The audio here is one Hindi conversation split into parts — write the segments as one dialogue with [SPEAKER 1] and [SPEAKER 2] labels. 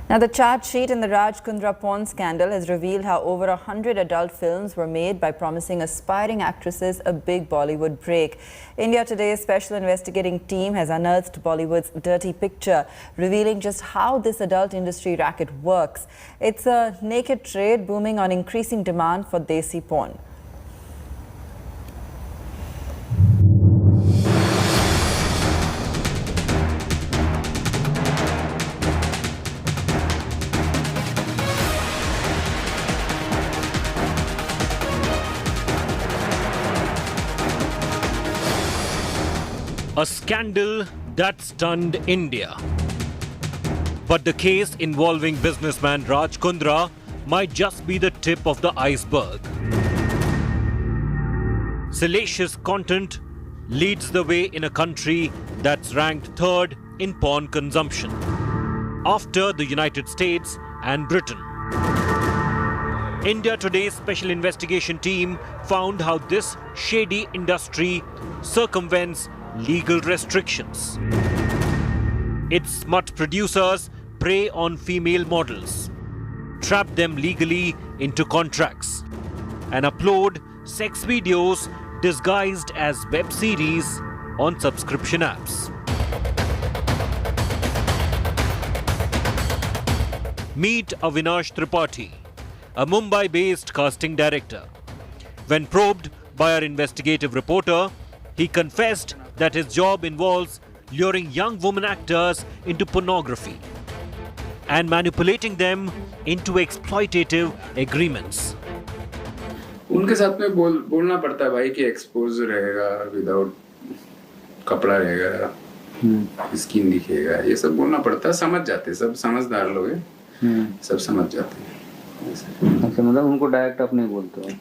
[SPEAKER 1] Now, the charge sheet in the Raj Kundra porn scandal has revealed how over 100 adult films were made by promising aspiring actresses a big Bollywood break. India Today's special investigating team has unearthed Bollywood's dirty picture, revealing just how this adult industry racket works. It's a naked trade booming on increasing demand for desi porn.
[SPEAKER 2] A scandal that stunned India. But the case involving businessman Raj Kundra might just be the tip of the iceberg. Salacious content leads the way in a country that's ranked third in porn consumption, after the United States and Britain. India Today's special investigation team found how this shady industry circumvents legal restrictions. Its smut producers prey on female models, trap them legally into contracts, and upload sex videos disguised as web series on subscription apps. Meet Avinash Tripathi, a Mumbai-based casting director. When probed by our investigative reporter, he confessed that his job involves luring young women actors into pornography and manipulating them into exploitative agreements.
[SPEAKER 3] उनके साथ में बोलना पड़ता है भाई कि एक्सपोज रहेगा, विदाउट कपड़ा रहेगा, स्किन दिखेगा, ये सब बोलना पड़ता है. समझ जाते हैं, सब समझदार लोग हैं, सब समझ जाते हैं.
[SPEAKER 4] अच्छा, मतलब उनको डायरेक्ट आप नहीं बोलते हो?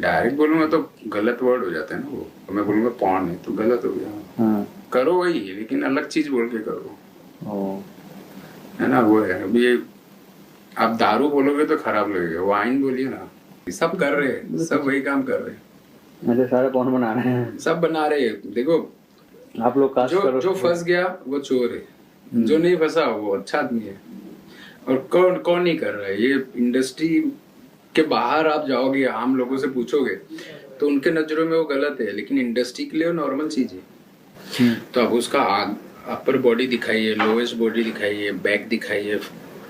[SPEAKER 3] डायरेक्ट बोलूंगा तो गलत वर्ड हो जाता है ना. वो तो मैं बोलूंगा पॉर्न है तो गलत हो गया. करो वही, लेकिन अलग चीज बोल के करो, है ना. वो है. अभी आप दारू बोलोगे तो खराब लगेगा, वाइन बोलिए ना. सब कर रहे हैं, सब वही काम कर रहे हैं.
[SPEAKER 4] मतलब सारे पॉर्न बना रहे हैं,
[SPEAKER 3] सब बना रहे हैं. देखो
[SPEAKER 4] आप लोग
[SPEAKER 3] जो फंस गया वो चोर है, जो नहीं फंसा वो अच्छा आदमी है. और कौन नहीं कर रहा है. ये इंडस्ट्री के बाहर आप जाओगे, आम लोगों से पूछोगे तो उनके नजरों में वो गलत है, लेकिन इंडस्ट्री के लिए वो नॉर्मल चीज है. तो अब उसका अपर बॉडी दिखाइए, लोएस्ट बॉडी दिखाइए, बैक दिखाइए,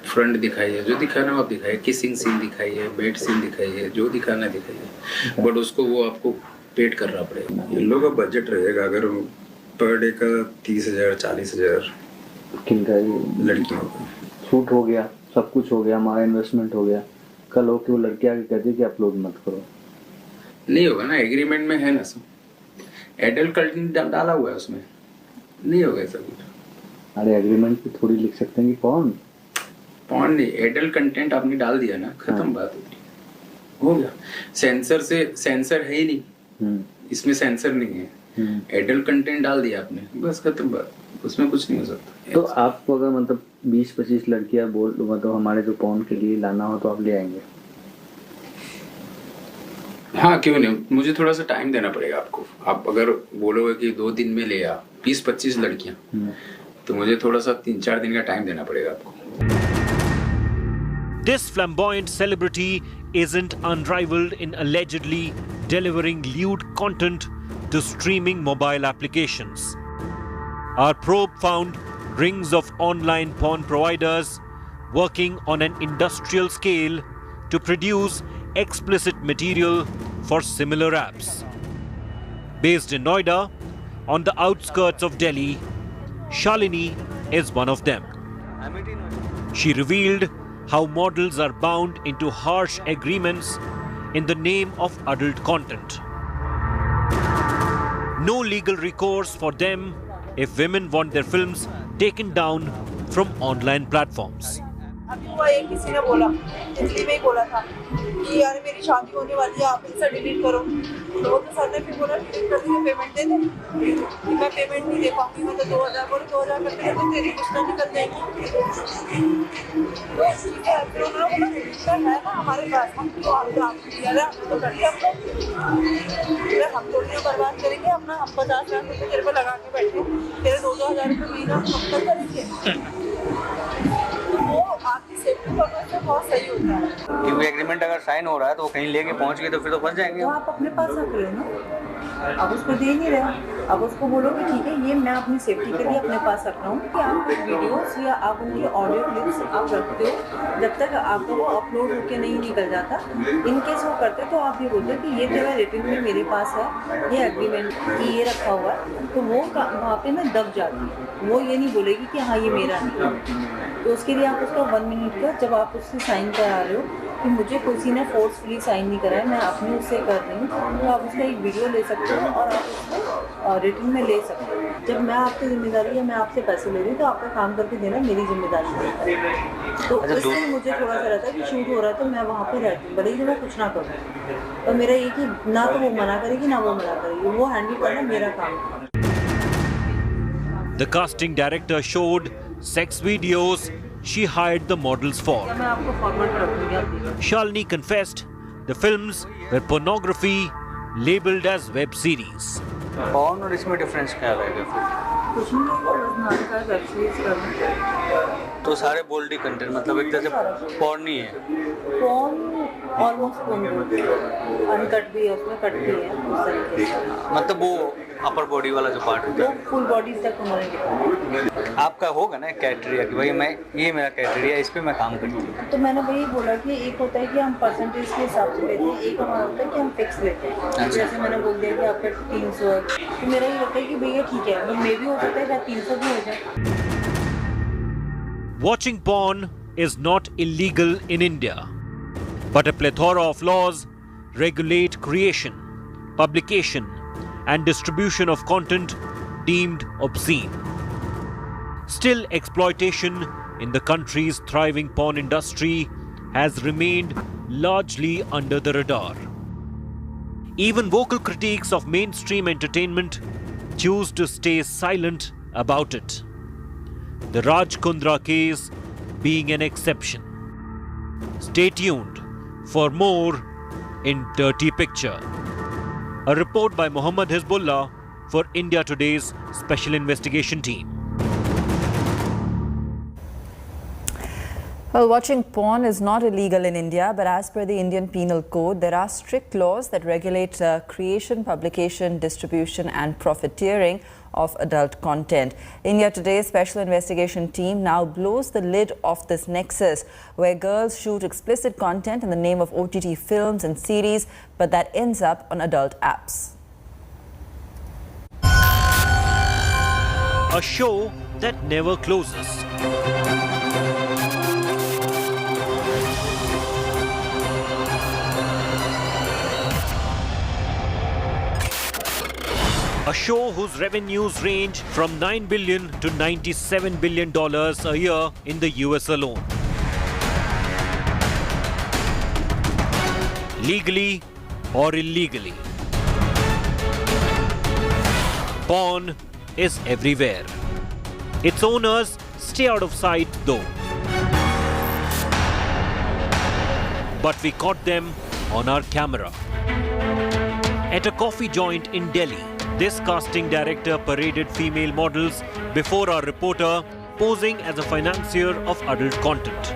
[SPEAKER 3] फ्रंट दिखाइए, जो दिखाना आप दिखाइए, किसिंग सीन दिखाइए, बेड सीन दिखाइए, जो दिखाना दिखाइए. बट उसको वो आपको पेड करना पड़ेगा. इन लोगों का बजट रहेगा अगर पर डे का 30,000 40,000 लड़कियों का.
[SPEAKER 4] शूट हो गया, सब कुछ हो गया, हमारा इन्वेस्टमेंट हो गया, कल हो कि वो लड़की आगे कहती है कि अपलोड मत करो.
[SPEAKER 3] नहीं होगा ना. एग्रीमेंट में है ना, सब एडल्ट कंटेंट डाला हुआ है उसमें, नहीं होगा सब कुछ. अरे
[SPEAKER 4] एग्रीमेंट पे थोड़ी लिख सकते हैं कि
[SPEAKER 3] पॉर्न नहीं, एडल्ट कंटेंट आपने डाल दिया ना, खत्म. बात होती हो गया. सेंसर है ही नहीं, इसमें सेंसर नहीं है. एडल्ट कंटेंट डाल दिया आपने, बस खत्म बात. उसमें कुछ नहीं हो सकता.
[SPEAKER 4] तो आपको अगर मतलब 20-25 लड़कियां बोल मतलब हमारे जो पॉर्न के लिए लाना हो तो आप ले आएंगे?
[SPEAKER 3] हाँ, क्यों नहीं. मुझे थोड़ा सा टाइम देना पड़ेगा आपको. आप अगर बोलोगे कि 2 दिन में ले आ 20-25 लड़कियां, तो मुझे थोड़ा सा 3-4 दिन का टाइम देना पड़ेगा आपको.
[SPEAKER 2] This flamboyant celebrity isn't unrivaled in allegedly delivering lewd content to streaming mobile applications. Our probe found rings of online porn providers working on an industrial scale to produce explicit material for similar apps. Based in Noida, on the outskirts of Delhi, Shalini is one of them. She revealed how models are bound into harsh agreements in the name of adult content. No legal recourse for them if women want their films taken down from online platforms.
[SPEAKER 5] अभी हुआ एक किसी ने बोला, दिल्ली में ही बोला था कि यार मेरी शादी होने वाली है, आप इनसे डिलीट करो. तो सर ने फिर बोला डिलीट कर दिया, पेमेंट दे दे. मैं पेमेंट नहीं दे पाऊंगी, मैं तो 2,000 बोले 2,000 करके तो तेरी किस्तें निकल जाएंगी. तो ठीक है, फिर उन्होंने बोला रजिस्टर है ना हमारे पास, हम तो आपको दिया है, हमने तो कर दिया. हम थोड़ी ना बर्बाद करेंगे अपना. हम 50 लाख रुपये तेरे पर लगा के बैठे, तेरे 2,000 रुपये महीना हम कब तक करेंगे. वो
[SPEAKER 6] क्योंकि एग्रीमेंट अगर साइन हो रहा है तो वो कहीं लेके पहुंच गए तो फिर तो फंस जाएंगे।
[SPEAKER 5] तो आप अपने पास रख रहे हो ना, आप उसको दे नहीं रहे, आप उसको बोलो कि ठीक है ये मैं अपनी सेफ्टी के लिए अपने पास रख रहा हूँ कि आप कुछ वीडियोस या आप उनकी ऑडियो क्लिप्स आप रखते हो, जब तक आपको वो अपलोड होके नहीं निकल जाता, इन केस वो करते तो आप ये बोलते कि ये तेरा रिटर्न में मेरे पास है, ये एग्रीमेंट की ये रखा हुआ है, तो वो वहाँ पे ना दब जाती है, वो ये नहीं बोलेगी कि हाँ ये मेरा नहीं है। तो उसके लिए आप उसका 1 मिनट का जब आप उससे साइन करा रहे हो कि मुझे किसी ने फोर्सफुली साइन नहीं कराया, मैं अपने उससे कर रही हूँ, तो आप उसका एक वीडियो ले सकते हो और आप उसको रिटर्न में ले सकते हो। जब मैं आपकी जिम्मेदारी या मैं आपसे पैसे ले रही हूँ तो आपका काम करके देना मेरी जिम्मेदारी है। तो इसलिए मुझे थोड़ा सा रहता है कि शूट हो रहा है तो मैं वहाँ पर रहती हूँ, भले ही मैं कुछ ना करूँ, और मेरा ये कि ना तो वो मना करेगी ना वो मना करेगी, वो हैंडल करना मेरा काम है।
[SPEAKER 2] The casting director showed sex videos she hired the models for.
[SPEAKER 5] मैं आपको फॉरवर्ड कर दूँगी, आप देखिए।
[SPEAKER 2] Shalini confessed the films were pornography labeled as web series.
[SPEAKER 6] Porn और इसमें डिफरेंस क्या रहेगा फिर?
[SPEAKER 5] कुछ नहीं है, बस नाम का वेब सीरीज करना।
[SPEAKER 6] तो सारे बोल्डी कंटेंट मतलब एक तरह से पॉर्न ही है।
[SPEAKER 5] फोन ऑलमोस्ट फोन अनकट भी है, उसमें कट भी है उस तरीके से।
[SPEAKER 6] मतलब वो अपर बॉडी वाला जो पार्ट होता
[SPEAKER 5] वो फुल बॉडी तक उन्होंने दिखाया।
[SPEAKER 6] है। आपका होगा ना क्राइटेरिया कि भाई मैं ये मेरा क्राइटेरिया, इस पे मैं काम करती हूँ।
[SPEAKER 5] तो मैंने वही बोला कि एक होता है कि हम परसेंटेज के हिसाब से लेते हैं, एक हमारा होता है कि हम फिक्स लेते हैं। जैसे मैंने बोल दिया कि आपका 300 है, तो मेरा ये होता है कि भैया ठीक है, बट मे भी हो सकता है कि 300 भी हो जाए।
[SPEAKER 2] Watching porn is not illegal in India, but a plethora of laws regulate creation, publication, and distribution of content deemed obscene. Still, exploitation in the country's thriving porn industry has remained largely under the radar. Even vocal critics of mainstream entertainment choose to stay silent about it. The Raj Kundra case being an exception. Stay tuned for more in Dirty Picture. A report by Mohammad Hizbullah for India Today's Special Investigation Team.
[SPEAKER 1] Well, watching porn is not illegal in India, but as per the Indian Penal Code, there are strict laws that regulate creation, publication, distribution and profiteering of adult content. India Today's Special Investigation Team now blows the lid off this nexus where girls shoot explicit content in the name of OTT films and series, but that ends up on adult apps.
[SPEAKER 2] A show that never closes. A show whose revenues range from $9 billion to $97 billion a year in the US alone. Legally or illegally, porn is everywhere. Its owners stay out of sight though. But we caught them on our camera. At a coffee joint in Delhi, this casting director paraded female models before our reporter, posing as a financier of adult content.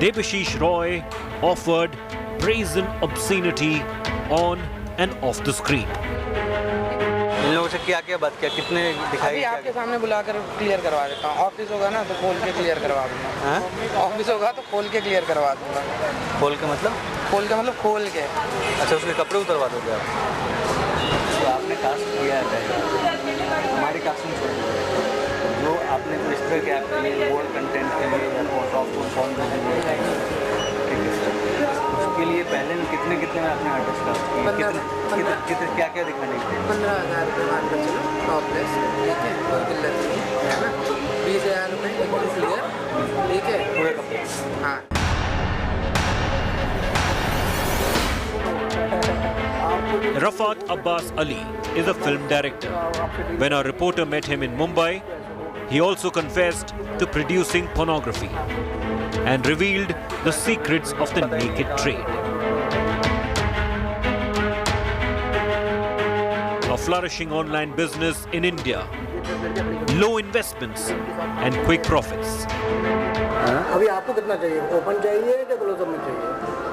[SPEAKER 2] Debashish Roy offered brazen obscenity on and off the screen.
[SPEAKER 6] इन लोगों से क्या बात किया, कितने दिखाई?
[SPEAKER 7] अभी आपके सामने बुलाकर क्लियर करवा देता हूँ। ऑफिस होगा ना तो खोल के क्लियर करवा दूंगा। ऑफिस होगा तो खोल के क्लियर करवा दूंगा।
[SPEAKER 6] खोल के मतलब?
[SPEAKER 7] खोल के मतलब खोल के।
[SPEAKER 6] अच्छा, उसके कपड़े उतरवा दोगे आप? तो आपने कास्ट किया है, हमारी कास्टिंग छोड़ दीजिए। जो आपने तो इस तरह के आपके लिए बोल्ड कंटेंट के लिए या सॉफ्ट फॉर्म के लिए ठीक है सर, उसके लिए पहले कितने में आपने आर्टिस्ट कास्ट किए, कितने क्या दिखाने के लिए?
[SPEAKER 7] 15,000 रुपये मान कर चलो टॉपलेस, ठीक है, कोई किल्लत नहीं है ना। 20,000 रुपये एकदम क्लियर, ठीक है,
[SPEAKER 6] पूरे कपड़े।
[SPEAKER 7] हाँ।
[SPEAKER 2] Rafat Abbas Ali is a film director. When our reporter met him in Mumbai, he also confessed to producing pornography and revealed the secrets of the naked trade. A flourishing online business in India low investments and quick profits.
[SPEAKER 8] अभी आपको कितना चाहिए, ओपन चाहिए या क्लोजअप में चाहिए?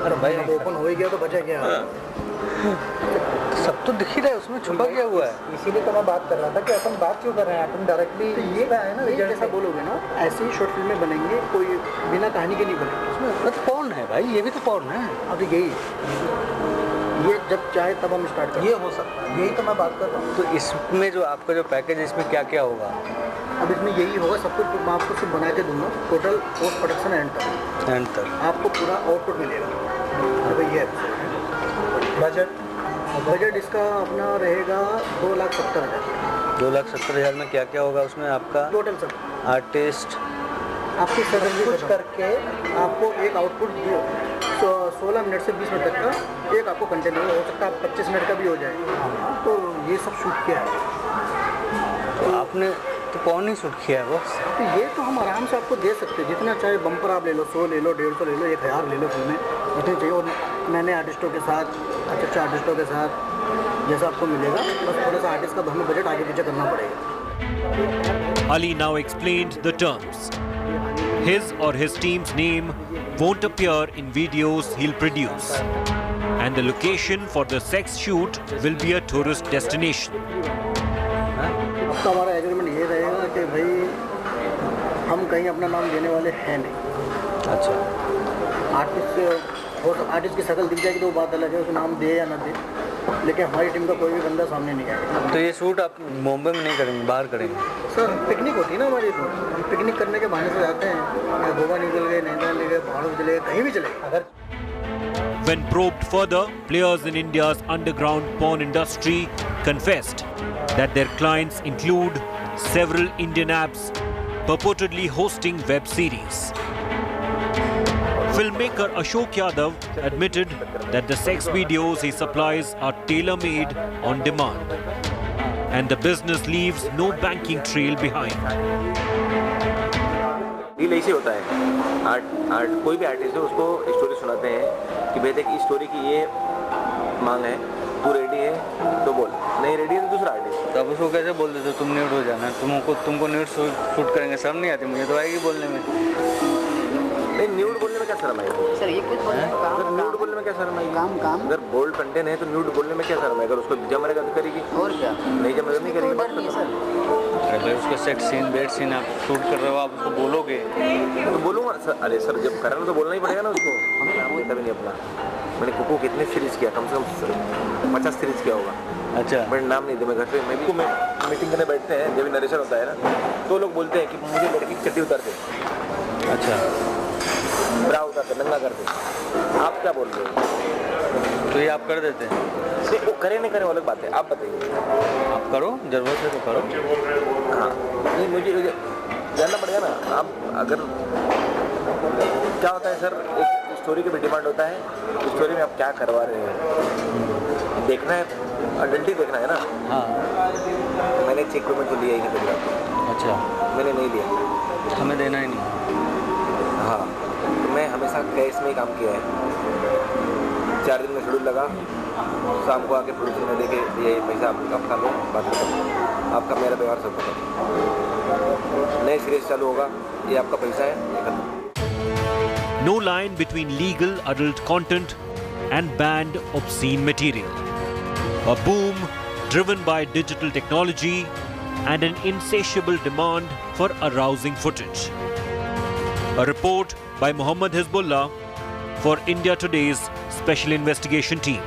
[SPEAKER 6] अरे भाई
[SPEAKER 8] ओपन हो ही गया तो बचा क्या?
[SPEAKER 6] सब तो दिख ही रहा है, उसमें छुपा क्या हुआ है?
[SPEAKER 8] इसीलिए तो मैं बात कर रहा था कि अपन बात क्यों कर रहे हैं, अपन डायरेक्टली तो ये है ना, ये जैसा बोलोगे ना ऐसे ही शॉर्ट फिल्में बनेंगे, कोई बिना कहानी के नहीं बनेगी।
[SPEAKER 6] उसमें तो पॉर्न है भाई, ये भी तो पॉर्न है।
[SPEAKER 8] अब यही ये जब चाहे तब हम स्टार्ट करें, ये हो सकता है, यही तो मैं बात कर रहा हूँ।
[SPEAKER 6] तो इसमें जो आपका जो पैकेज है इसमें क्या क्या होगा?
[SPEAKER 8] अब इसमें यही होगा, सब कुछ मैं आपको सिर्फ बना के दूंगा, टोटल पोस्ट प्रोडक्शन एंड तक आपको पूरा आउटपुट मिलेगा। तो ये बजट इसका अपना रहेगा 2,70,000।
[SPEAKER 6] 2,70,000 में क्या क्या होगा उसमें आपका?
[SPEAKER 8] टोटल सब
[SPEAKER 6] आर्टिस्ट
[SPEAKER 8] आपकी सर्विस कुछ करके आपको एक आउटपुट 16 मिनट से 20 मिनट तक का एक आपको कंटेंट हो सकता है, 25 मिनट का भी हो जाए। तो ये सब शूट किया है।
[SPEAKER 6] तो आपने तो कौन ही शूट किया है बस?
[SPEAKER 8] तो ये तो हम आराम से आपको दे सकते हैं, जितना चाहे बम्पर आप ले लो, 100 ले लो, 150 ले लो, 1,000 ले लो, फिल्में जितनी चाहिए। और नए आर्टिस्टों के साथ, अच्छे आर्टिस्टों के साथ जैसा आपको मिलेगा, बस थोड़ा सा आर्टिस्ट का तो हमें बजट आगे पीछे करना पड़ेगा।
[SPEAKER 2] Ali now explained the terms. His or his team's name won't appear in videos he'll produce. And the location for the sex shoot will be a tourist destination.
[SPEAKER 8] अब तो हमारा एग्रीमेंट ये रहेगा कि भाई हम कहीं अपना नाम देने वाले हैं नहीं।
[SPEAKER 6] अच्छा,
[SPEAKER 8] आर्टिस्ट की शक्ल दिख जाएगी तो वो बात अलग है, उसका नाम दे या ना दे, लेकिन हमारी टीम का कोई भी बंदा सामने नहीं आएगा।
[SPEAKER 6] तो ये शूट आप मुंबई में नहीं करेंगे, बाहर करेंगे?
[SPEAKER 8] सर पिकनिक होती है ना हमारी, तो हम पिकनिक करने के बहाने से जाते हैं, गोवा निकल गए, नैनीताल निकल गए, पहाड़ों में चले गए, कहीं भी चले गए। अगर
[SPEAKER 2] When probed further, players in India's underground porn industry confessed that their clients include several Indian apps purportedly hosting web series. Filmmaker Ashok Yadav admitted that the sex videos he supplies are tailor-made on demand, and the business leaves no banking trail behind.
[SPEAKER 9] Deal ऐसे होता है, आर्ट कोई भी आर्टिस्ट है उसको स्टोरी सुनाते हैं कि भाई देख इस स्टोरी की ये मांग है, तू रेडी है तो बोल, नहीं रेडी है तो दूसरा आर्टिस्ट।
[SPEAKER 6] तो अब उसको कैसे बोल देते तुम न्यूड हो जाना, तुमको न्यूड शूट करेंगे, शर्म नहीं आती? मुझे तो आएगी बोलने में।
[SPEAKER 9] नहीं, न्यूड बोलने में क्या शर्म आएगी
[SPEAKER 7] सर? ये कुछ
[SPEAKER 9] अगर न्यूड बोलने में क्या शर्म आएगी? काम अगर बोल्ड कंटेंट है तो न्यूड बोलने में क्या शर्म है? अगर उसको जमरेगा तो करेगी,
[SPEAKER 7] और क्या
[SPEAKER 9] नहीं जमरेगा नहीं करेगी।
[SPEAKER 6] अरे भाई उसका सेक्स सीन, बेड सीन आप शूट कर रहे हो, आप उसको बोलोगे?
[SPEAKER 9] तो बोलूँगा सर, अरे सर जब करना तो बोलना ही पड़ेगा ना उसको। हम नाम लेता भी नहीं अपना, मैंने कुकू कितने सीरीज किया, कम से कम 50 सीरीज किया होगा।
[SPEAKER 6] अच्छा,
[SPEAKER 9] बट नाम नहीं दे, मैं घर पे मैं भी मीटिंग करने बैठते हैं, जब भी नरेशन होता है ना, तो लोग बोलते हैं कि मुझे लड़की की चड्डी उतार दे,
[SPEAKER 6] अच्छा,
[SPEAKER 9] ब्रा उतार दे, नंगा कर दे। आप क्या बोल रहे हो?
[SPEAKER 6] तो ये आप कर देते हैं?
[SPEAKER 9] नहीं, वो करे नहीं करे वो अलग बात है, आप बताइए।
[SPEAKER 6] आप करो, जरूरत है तो करो।
[SPEAKER 9] हाँ, नहीं मुझे जानना पड़ेगा ना। आप अगर क्या होता है सर, एक स्टोरी का भी डिमांड होता है, स्टोरी में आप क्या करवा रहे हैं देखना है, अडल्टी देखना है ना।
[SPEAKER 6] हाँ,
[SPEAKER 9] मैंने चेक पेमेंट तो लिया ही नहीं पड़ेगा।
[SPEAKER 6] अच्छा,
[SPEAKER 9] मैंने नहीं लिया,
[SPEAKER 6] हमें देना ही नहीं।
[SPEAKER 9] हाँ, तो मैं हमेशा कैश में ही काम किया है। 4 दिन में शेड्यूल लगा, शाम को आके प्रोड्यूसर में देके ये पैसा आपका लो, बात खत्म, आपका मेरा व्यवहार सब खत्म। नए सीरीज चालू होगा, ये आपका पैसा है, ये खत्म।
[SPEAKER 2] No line between legal adult content and banned obscene material. A boom driven by digital technology and an insatiable demand for arousing footage. A report by Mohammad Hizbullah for India Today's Special Investigation Team.